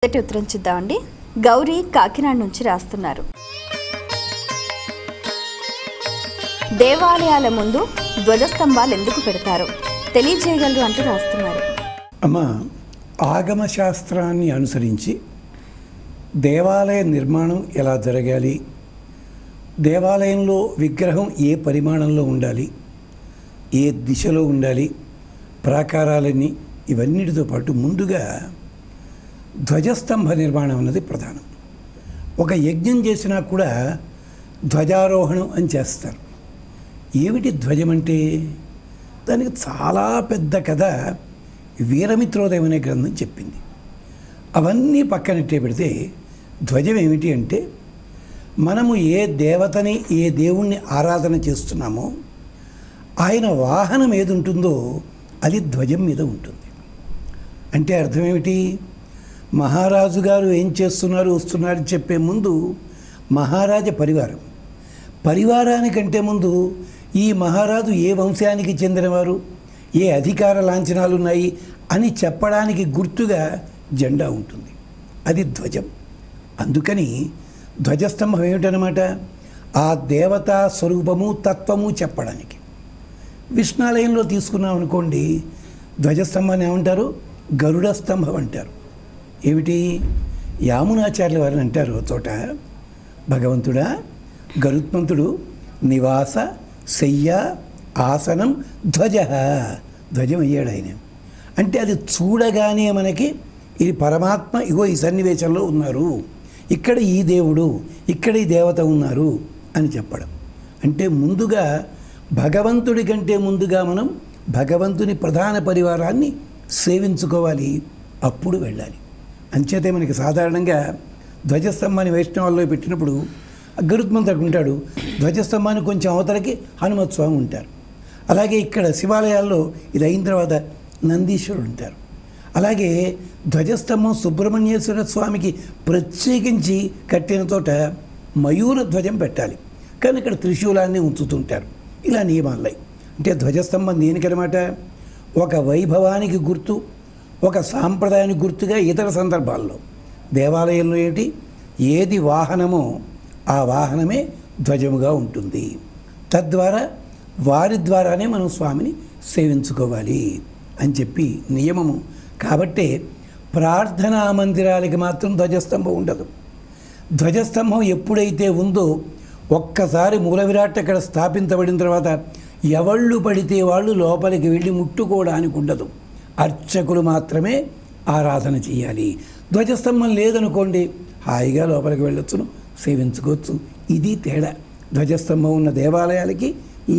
మొదటి ఉత్తరం చూద్దామండి. గౌరీ కాకినాడ నుంచి రాస్తున్నారు. దేవాలయాల ముందు ధ్వజస్తంభాలు ఎందుకు పెడతారు తెలియజేయగలరు అంటూ రాస్తున్నారు. అమ్మ, ఆగమ శాస్త్రాన్ని అనుసరించి దేవాలయ నిర్మాణం ఎలా జరగాలి, దేవాలయంలో విగ్రహం ఏ పరిమాణంలో ఉండాలి, ఏ దిశలో ఉండాలి, ప్రాకారాలన్నీ ఇవన్నిటితో పాటు ముందుగా ధ్వజస్తంభ నిర్మాణం అన్నది ప్రధానం. ఒక యజ్ఞం చేసినా కూడా ధ్వజారోహణం అని చేస్తారు. ఏమిటి ధ్వజం అంటే? దానికి చాలా పెద్ద కథ వీరమిత్రోదయం అనే గ్రంథం చెప్పింది. అవన్నీ పక్కనట్టే పెడితే ధ్వజం ఏమిటి అంటే, మనము ఏ దేవతని ఏ దేవుణ్ణి ఆరాధన చేస్తున్నామో ఆయన వాహనం ఏది ఉంటుందో అది ధ్వజం మీద ఉంటుంది. అంటే అర్థం ఏమిటి? మహారాజు గారు ఏం చేస్తున్నారు వస్తున్నారని చెప్పే ముందు మహారాజ పరివారానికంటే ముందు ఈ మహారాజు ఏ వంశానికి చెందినవారు, ఏ అధికార లాంఛనాలు ఉన్నాయి అని చెప్పడానికి గుర్తుగా జెండా ఉంటుంది. అది ధ్వజం. అందుకని ధ్వజస్తంభం ఏమిటనమాట? ఆ దేవతా స్వరూపము తత్వము చెప్పడానికి. విష్ణాలయంలో తీసుకున్నాం అనుకోండి, ధ్వజస్తంభాన్ని ఏమంటారు? గరుడ స్తంభం అంటారు. ఏమిటి? యామునాచార్యుల వారిని అంటారు చోట, భగవంతుడా గరుత్మంతుడు నివాస శయ్య ఆసనం ధ్వజ, ధ్వజం అయ్యాడు ఆయన. అంటే అది చూడగానే మనకి ఇది పరమాత్మ ఇగో ఈ సన్నివేశంలో ఉన్నారు, ఇక్కడ ఈ దేవుడు, ఇక్కడ ఈ దేవత ఉన్నారు అని చెప్పడం. అంటే ముందుగా భగవంతుడి కంటే ముందుగా మనం భగవంతుని ప్రధాన పరివారాన్ని సేవించుకోవాలి, అప్పుడు వెళ్ళాలి. అంచేతే మనకి సాధారణంగా ధ్వజస్తంభాన్ని వైష్ణవాల్లో పెట్టినప్పుడు గరుత్మంతుడు ఉంటాడు, ధ్వజస్తంభాన్ని కొంచెం అవతలకి హనుమత్ స్వామి ఉంటారు. అలాగే ఇక్కడ శివాలయాల్లో ఇది అయిన తర్వాత నందీశ్వరుడు ఉంటారు. అలాగే ధ్వజస్తంభం సుబ్రహ్మణ్యేశ్వర స్వామికి ప్రత్యేకించి కట్టిన తోట మయూర ధ్వజం పెట్టాలి, కానీ ఇక్కడ త్రిశూలాన్ని ఉంచుతుంటారు. ఇలా నియమాలు. అంటే ధ్వజస్తంభం దేనికనమాట? ఒక వైభవానికి గుర్తు, ఒక సాంప్రదాయానికి గుర్తుగా ఇతర సందర్భాల్లో దేవాలయంలో ఏంటి ఏది వాహనమో ఆ వాహనమే ధ్వజముగా ఉంటుంది. తద్వారా వారి ద్వారానే మనం స్వామిని సేవించుకోవాలి అని చెప్పి నియమము. కాబట్టే ప్రార్థనా మందిరాలకి మాత్రం ధ్వజస్తంభం ఉండదు. ధ్వజస్తంభం ఎప్పుడైతే ఉందో ఒక్కసారి మూల విరాట్ అక్కడ స్థాపించబడిన తర్వాత ఎవళ్ళు పడితే వాళ్ళు లోపలికి వెళ్ళి ముట్టుకోవడానికి ఉండదు. అర్చకులు మాత్రమే ఆరాధన చేయాలి. ధ్వజస్తంభం లేదనుకోండి, హాయిగా లోపలికి వెళ్ళొచ్చును, సేవించుకోవచ్చు. ఇది తేడా ధ్వజస్తంభం ఉన్న దేవాలయాలకి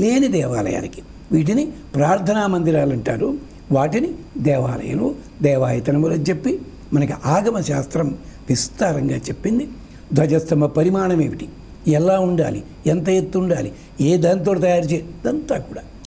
లేని దేవాలయాలకి. వీటిని ప్రార్థనా మందిరాలు అంటారు, వాటిని దేవాలయాలు దేవాయతనములు అని చెప్పి మనకి ఆగమ శాస్త్రం విస్తారంగా చెప్పింది. ధ్వజస్తంభ పరిమాణం ఏమిటి, ఎలా ఉండాలి, ఎంత ఎత్తు ఉండాలి, ఏ దాంతో తయారు చేయాలి, ఇదంతా కూడా